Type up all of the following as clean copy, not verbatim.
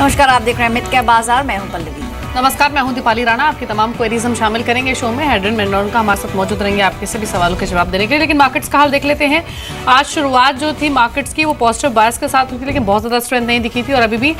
नमस्कार, आप देख रहे हैं मिड कैप बाजार। मैं हूं पल्लवी। नमस्कार, मैं हूं दीपाली राणा। आपकी तमाम क्वेरीज हम शामिल करेंगे शो में। हेड्रन मेंडोन का हमारे साथ मौजूद रहेंगे आपके सभी सवालों के जवाब देने के लिए। लेकिन मार्केट्स का हाल देख लेते हैं। आज शुरुआत जो थी मार्केट्स की वो पॉजिटिव बायर्स के साथ हुई थी, लेकिन बहुत ज्यादा स्ट्रेंथ नहीं दिखी थी और अभी भी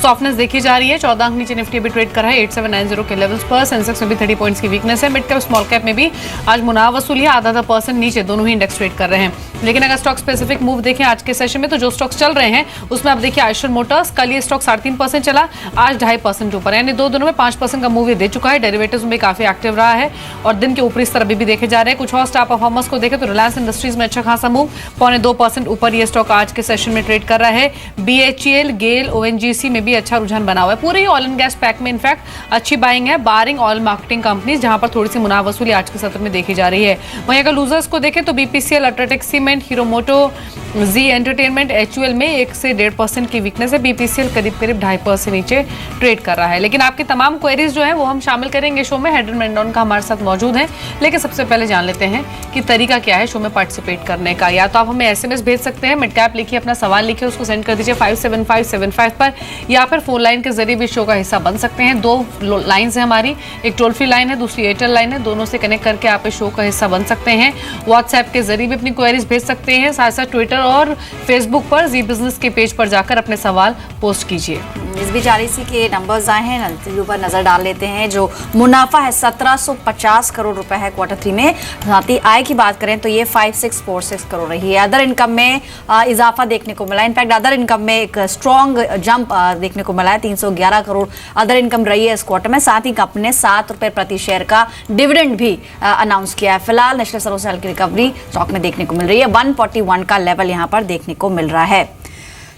सॉफ्टनेस देखी जा रही है। 14 अंक नीचे निफ्टी भी ट्रेड कर रहा है 8790 के लेवल्स पर। सेंसेक्स में भी 30 पॉइंट्स की वीकनेस है। मिड कैप स्मॉल कैप में भी आज मुनाफा वसूली है, आधा % नीचे दोनों ही इंडेक्स ट्रेड कर रहे हैं। लेकिन अगर स्टॉक स्पेसिफिक मूव देखें आज के सेशन में, तो जो स्टॉक्स चल रहे हैं उसमें आप देखिए आयशर मोटर्स, कल ये स्टॉक 3.5% चला, आज 2.5% ऊपर, यानी 2 दिनों में 5% का मूव दे चुका है। डेरिवेटिव्स में काफी एक्टिव रहा है और दिन के ऊपरी स्तर अभी भी देखे जा रहे हैं। कुछ और स्टॉक परफॉर्मेंस को देखें तो रिलायंस इंडस्ट्रीज में अच्छा खासा मूव, 0.25% ऊपर ये स्टॉक आज के सेशन में ट्रेड कर रहा है। BHEL, गेल, ONGC में भी अच्छा रुझान बना हुआ है। पूरे ऑयल एंड गैस पैक में इनफैक्ट अच्छी बाइंग है, बारिंग ऑयल मार्केटिंग कंपनीज, जहां पर थोड़ी सी मुनाफा वसूली आज के सत्र में देखी जा रही है। वहीं अगर लूजर्स को देखें तो BPCL, अल्ट्राटेक सीमेंट, हीरो मोटो, जी एंटरटेनमेंट, HUL में 1 से 1.5% की वीकनेस है। BPCL करीब 2.5% नीचे ट्रेड कर रहा है। लेकिन आपकी तमाम क्वेरीज जो है वो हम शामिल करेंगे शो में। हेड्रन मेंडोन का हमारे साथ मौजूद है। लेकिन सबसे पहले जान लेते हैं कि तरीका क्या है शो में पार्टिसिपेट करने का। या तो आप हमें SMS भेज सकते हैं, मिड कैप लिखिए, अपना सवाल लिखिए, उसको सेंड कर दीजिए 57575 पर, या फिर फोन लाइन के जरिए भी शो का हिस्सा बन सकते हैं। 2 लाइन्स है हमारी, एक टोल फ्री लाइन है, दूसरी एयरटेल लाइन है। दोनों से कनेक्ट करके आप इस शो का हिस्सा बन सकते हैं। व्हाट्सएप के जरिए भी अपनी क्वेरीज भेज सकते हैं। साथ साथ ट्विटर और फेसबुक पर जी बिजनेस के पेज पर जाकर अपने सवाल पोस्ट कीजिए। इस बीच REC के नंबर्स आए हैं, नतीजों पर नजर डाल लेते हैं। जो मुनाफा है 1750 करोड़ रुपए है Q3 में। साथ ही आय की बात करें तो ये 5646 करोड़ रही है। अदर इनकम में इजाफा देखने को मिला। इनफैक्ट अदर इनकम में एक स्ट्रॉन्ग जंप देखने को मिला है, 311 करोड़ अदर इनकम रही है इस क्वार्टर में। साथ ही कंपनी ने 7 रुपए प्रति शेयर का डिविडेंड भी अनाउंस किया है। फिलहाल नेशनल सर्विस सेल की रिकवरी स्टॉक में देखने को मिल रही है। 141 का लेवल यहाँ पर देखने को मिल रहा है।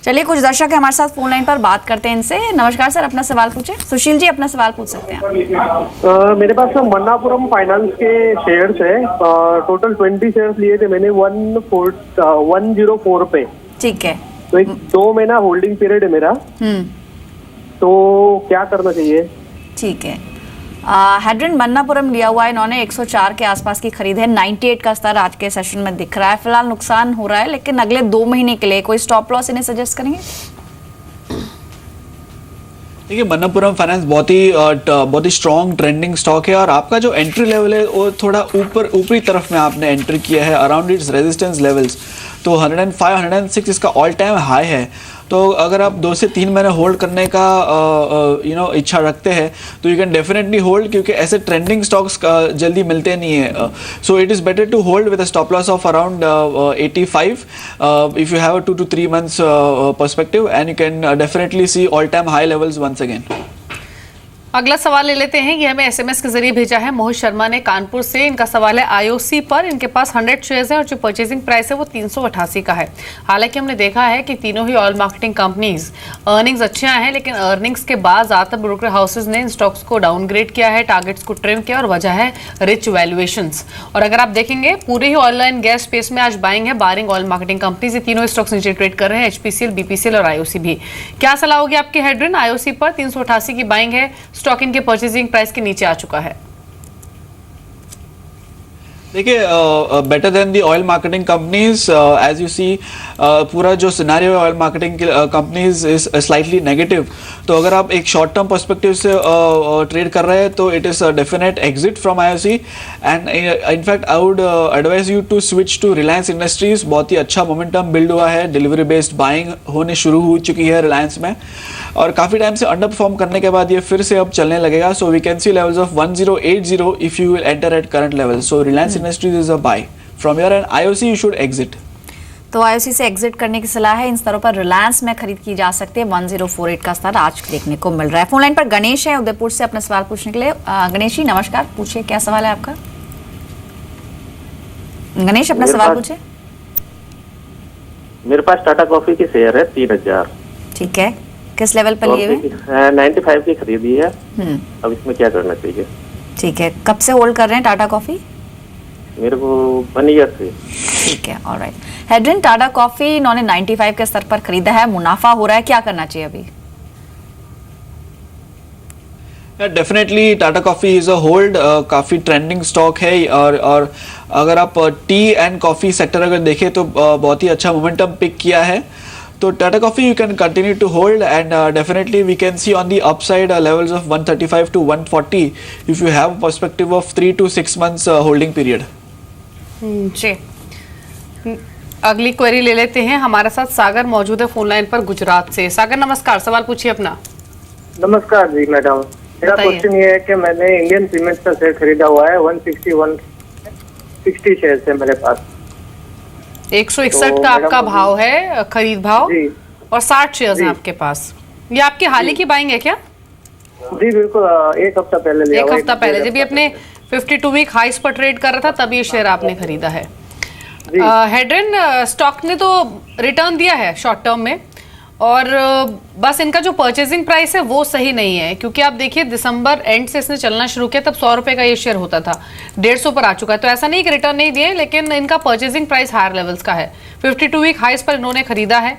चलिए, कुछ दर्शक है हमारे साथ फोन लाइन पर, बात करते हैं इनसे। नमस्कार सर, अपना सवाल पूछे। सुशील जी, अपना सवाल पूछ सकते हैं। मेरे पास मन्नापुरम फाइनेंस के शेयर्स है। टोटल 20 शेयर्स लिए थे मैंने 104 पे। ठीक है, तो एक 2 महीना होल्डिंग पीरियड है मेरा, तो क्या करना चाहिए? ठीक है। हेड्रन मन्नापुरम लिया हुआ है इन्होंने, 104 के आसपास की खरीद है। 98 का स्तर आज के सेशन में दिख रहा है। फिलहाल नुकसान हो रहा है, लेकिन अगले 2 महीने के लिए कोई स्टॉप लॉस इन्हें सजेस्ट करेंगे? देखिए, मन्नापुरम फाइनेंस बहुत ही स्ट्रॉन्ग ट्रेंडिंग स्टॉक है और आपका जो एंट्री लेवल है वो थोड़ा ऊपरी तरफ में आपने एंटर किया है, अराउंड इट्स रेजिस्टेंस लेवल्स। तो 105 106 इसका ऑल टाइम हाई है। तो अगर आप 2 से 3 महीने होल्ड करने का इच्छा रखते हैं तो यू कैन डेफिनेटली होल्ड, क्योंकि ऐसे ट्रेंडिंग स्टॉक्स जल्दी मिलते नहीं है। So it is better to hold with a stop loss of around 85 if you have a 2 to 3 months perspective, and you can definitely see all time high levels once again. अगला सवाल ले लेते हैं। ये हमें SMS के जरिए भेजा है मोहित शर्मा ने कानपुर से। इनका सवाल है IOC पर। इनके पास 100 शेयर्स हैं और जो परचेजिंग प्राइस है वो 388 का है। हालांकि हमने देखा है कि तीनों ही ऑयल मार्केटिंग कंपनीज अर्निंग्स अच्छे आए हैं, लेकिन अर्निंग्स के बाद ज्यादातर ब्रोकर हाउसेज ने इन स्टॉक्स को डाउनग्रेड किया है, टारगेट्स को ट्रिम किया, और वजह है रिच वैल्यूएशंस। और अगर आप देखेंगे पूरे ही ऑयल एंड गैस स्पेस में आज बाइंग है, बारिंग ऑयल मार्केटिंग कंपनीज। ये तीनों स्टॉक्स नीचे ट्रेड कर रहे हैं, HPCL, BPCL और IOC भी। क्या सलाह होगी आपकी हेड्रन? IOC पर 388 की बाइंग है, स्टॉक इनके परचेजिंग प्राइस के नीचे आ चुका है। देखिए, better than the oil marketing companies, as you see पूरा जो सिनेरियो है oil marketing companies is slightly negative. तो अगर आप एक शॉर्ट टर्म पर्सपेक्टिव से ट्रेड कर रहे हैं तो it is a definite exit from IOC, and in fact I would advise you to switch to Reliance Industries. बहुत ही अच्छा मोमेंटम बिल्ड हुआ है, डिलीवरी बेस्ड बाइंग होने शुरू हो चुकी है रिलायंस में, और काफ़ी टाइम से अंडर परफॉर्म करने के बाद ये फिर से अब चलने लगेगा। So we can see levels of 1080 if you will enter at current level. So Reliance industries is a buy from your end. IOC you should exit. तो IOC से एग्जिट करने की सलाह है। इन स्तरों पर रिलायंस में खरीद की जा सकती है। 1048 का स्तर आज देखने को मिल रहा है। फोन लाइन पर गणेश है उदयपुर से अपना सवाल पूछने के लिए। गणेश जी नमस्कार, पूछिए क्या सवाल है आपका? गणेश, अपना सवाल पूछे। मेरे पास टाटा कॉफी की शेयर है 3000। ठीक है, किस लेवल पर लिए हुए? 95 की खरीदी है। अब इसमें क्या करना चाहिए? ठीक है, कब से होल्ड कर रहे हैं टाटा कॉफी? मेरे को 1 ईयर से। ठीक है, ऑलराइट। हेड्रन टाटा कॉफी इन्होंने 95 के स्तर पर खरीदा है, मुनाफा हो रहा है, क्या करना चाहिए अभी? Definitely Tata coffee is a hold, काफ़ी ट्रेंडिंग स्टॉक है। और अगर आप टी एंड कॉफ़ी सेक्टर अगर देखें तो बहुत ही अच्छा मोमेंटम पिक किया है। तो Tata Coffee you can continue to hold and definitely we can see on the upside levels of 135 to 140 if you have perspective of 3 to 6 months holding period. जी, अगली क्वेरी ले लेते हैं। हमारे साथ सागर मौजूद है फोन लाइन पर गुजरात से। सागर नमस्कार, सवाल पूछिए अपना। नमस्कार जी मैडम, मेरा बताइए। क्वेश्चन ये है कि मैंने इंडियन सीमेंट का शेयर खरीदा हुआ है, 160 शेयर है मेरे पास। 161 तो का आपका मैडम, भाव है, खरीद भाव, जी और 60 शेयर्स हैं जी। आपके पास। ये आपकी हाल ही की बाइंग है क्या? जी बिल्कुल, एक हफ्ता पहले लिया एक हुआ, हफ्ता पहले, जब ये हफ्ता अपने 52 वीक हाइस पर ट्रेड कर रहा था तब ये शेयर आपने खरीदा है। जी। हेड्रेन स्टॉक ने तो रिटर्न दिया है शॉर्ट टर्म में, और बस इनका जो परचेजिंग प्राइस है वो सही नहीं है, क्योंकि आप देखिए दिसंबर एंड से इसने चलना शुरू किया तब 100 रुपए का ये शेयर होता था, 150 पर आ चुका है। तो ऐसा नहीं कि रिटर्न नहीं दिए, लेकिन इनका परचेजिंग प्राइस हायर लेवल्स का है। 52 वीक हाइस पर इन्होंने खरीदा है,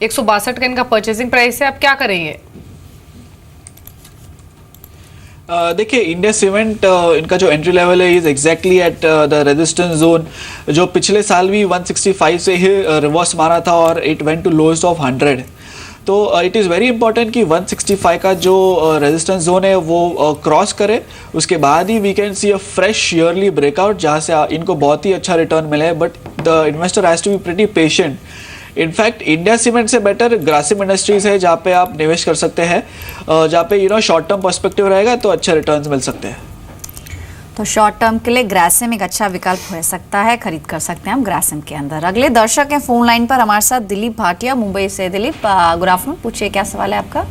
162 का इनका परचेजिंग प्राइस है। अब क्या करेंगे? देखिए इंडिया सीमेंट इनका जो एंट्री लेवल है is exactly at the resistance zone, जो पिछले साल भी 165 से ही रिवर्स मारा था और it went to lowest of 100। तो इट इज़ वेरी इंपॉर्टेंट कि 165 का जो रेजिस्टेंस जोन है वो क्रॉस करे, उसके बाद ही we can see a fresh yearly breakout जहाँ से इनको बहुत ही अच्छा रिटर्न मिले। But the investor has to be pretty patient. In fact India Cement से बेटर ग्रासिम इंडस्ट्रीज है जहाँ पे आप निवेश कर सकते हैं, जहाँ पे शॉर्ट टर्म पर्सपेक्टिव रहेगा तो अच्छे रिटर्न्स मिल सकते हैं। तो शॉर्ट टर्म के लिए ग्रासिम एक अच्छा विकल्प हो सकता है, खरीद कर सकते हैं हम ग्रासिम के अंदर। अगले दर्शक हैं फोन लाइन पर हमारे साथ, दिलीप भाटिया मुंबई से। दिलीप, गुड आफ्टरनून, पूछिए क्या सवाल है आपका।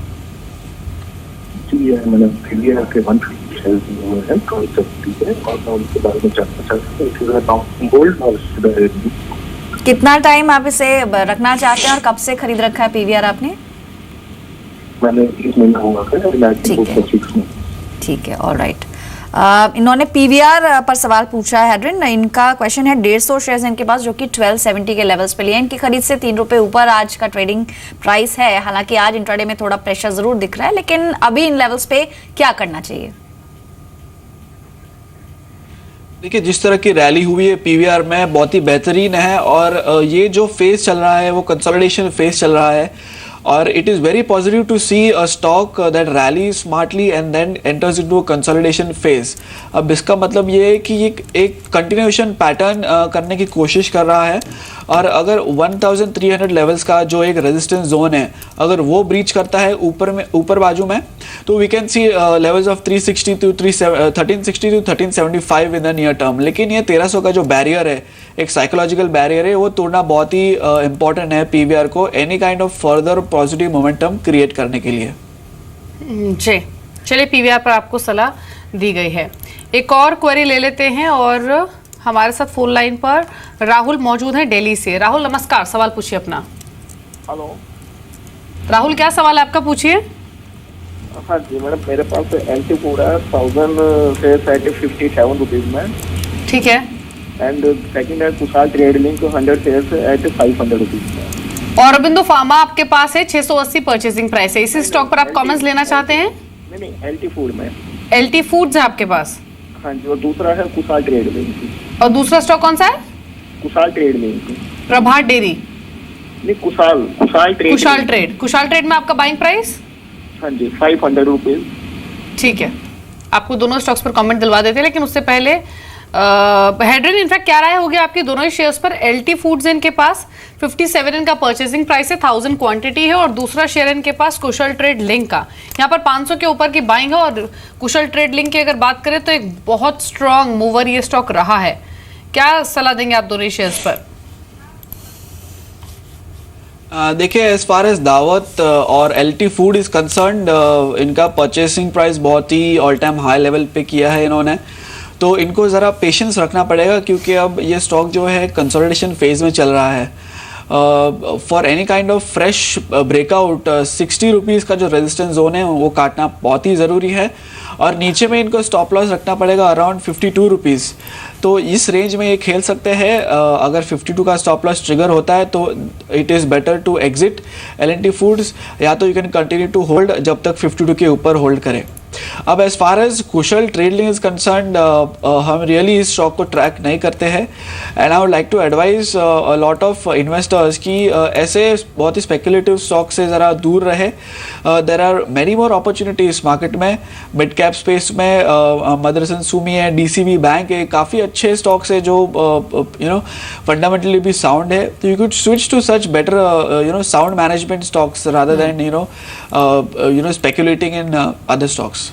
जी मैडम, इंडिया के 150 शेयर्स हुए हैं, कौन सकती है और मैं उनके बारे में जानना चाहती हूँ, गोल्ड और कितना टाइम आप इसे रखना चाहते हैं और कब से खरीद रखा है पीवीआर आपने? मैंने 30 महीना हुआ है। ठीक है, ऑल राइट। इन्होंने पीवीआर पर सवाल पूछा है हेड्रिन। इनका क्वेश्चन है 150 शेयर्स इनके पास जो कि 1270 के लेवल्स पे लिए। इनकी खरीद से 3 रुपए ऊपर आज का ट्रेडिंग प्राइस है। हालांकि आज इंट्राडे में थोड़ा प्रेशर जरूर दिख रहा है, लेकिन अभी इन लेवल्स पे क्या करना चाहिए? देखिए जिस तरह की रैली हुई है पीवीआर में बहुत ही बेहतरीन है, और ये जो फेज चल रहा है वो कंसोलिडेशन फेज चल रहा है, और it is very positive to see a stock that rally smartly and then enters into a consolidation phase. अब इसका मतलब ये है कि ये एक कंटिन्यूएशन पैटर्न करने की कोशिश कर रहा है, और अगर 1300 लेवल्स का जो एक रेजिस्टेंस जोन है अगर वो ब्रीच करता है ऊपर बाजू में, तो we can see levels of 1360 to 1375 in the near term. लेकिन ये 1300 का जो बैरियर है, एक साइकोलॉजिकल बैरियर है, वो तोड़ना बहुत ही इंपॉर्टेंट है पीवीआर को any kind of further positive momentum create करने के लिए। जी, चलिए पीवीआर पर आपको सलाह दी गई है। एक और क्वेरी ले लेते हैं, और हमारे साथ फोन लाइन पर राहुल मौजूद हैं दिल्ली से। राहुल नमस्कार, सवाल पूछिए अपना। हेलो राहुल, क्या सवाल है आपका, पूछिए। हाँ जी मैडम, मेरे पास एंटी फूड है 1000 शेयर्स एट 57 रुपीज में, ठीक है। एंड सेकंड है Kushal trade link 100 shares at 500 rupees में। और अरबिंदो फार्मा आपके पास है, 680 परचेजिंग प्राइस है। इसी स्टॉक पर आप कमेंट्स लेना चाहते हैं? नहीं, एलटी फूड में। एलटी फूड्स है आपके पास, हाँ जी, और दूसरा है कुशाल ट्रेड लिंक। और दूसरा स्टॉक कौन सा है? Kushal trade Link. Prabhat Dairy. नहीं, कुशाल ट्रेड। कुशाल ट्रेड में आपका बाइंग प्राइस? हाँ जी, 500 रुपीज। ठीक है, आपको दोनों स्टॉक्स पर कमेंट दिलवा देते हैं, लेकिन उससे पहले हेड्रिन इनफैक्ट क्या राय होगी आपकी दोनों ही शेयर्स पर? एलटी फूड्स इनके पास 57 इनका परचेजिंग प्राइस है, 1000 क्वांटिटी है, और दूसरा शेयर इनके पास कुशल ट्रेड लिंक का, यहाँ पर 500 के ऊपर की बाइंग है। और कुशल ट्रेड लिंक की अगर बात करें तो एक बहुत स्ट्रॉन्ग मूवर ये स्टॉक रहा है। क्या सलाह देंगे आप दोनों ही शेयर्स पर? देखिए एज फार एज दावत और एलटी फूड इज कंसर्न्ड, इनका परचेसिंग प्राइस बहुत ही ऑल टाइम हाई लेवल पे किया है इन्होंने, तो इनको ज़रा पेशेंस रखना पड़ेगा, क्योंकि अब ये स्टॉक जो है कंसोलिडेशन फेज में चल रहा है। For any kind of fresh breakout 60 rupees का जो रेजिस्टेंस जोन है वो काटना बहुत ही ज़रूरी है, और नीचे में इनको स्टॉप लॉस रखना पड़ेगा अराउंड 52 रुपीज़। तो इस रेंज में ये खेल सकते हैं। अगर 52 का स्टॉप लॉस ट्रिगर होता है तो it is better to exit LNT foods, या तो you can continue to hold जब तक 52 के ऊपर होल्ड करें। अब as far as Kushal trading is concern, हम रियली इस स्टॉक को ट्रैक नहीं करते हैं, and I would like to advise a lot of investors कि ऐसे बहुत ही स्पेकुलेटिव स्टॉक से ज़रा दूर रहे. There are many more opportunities market में. मिड कैप स्पेस में मदरसन सुमी है, DCB बैंक है, काफ़ी अच्छे स्टॉक्स है जो फंडामेंटली भी साउंड है. तो you could switch to such better sound management stocks rather than speculating in other stocks.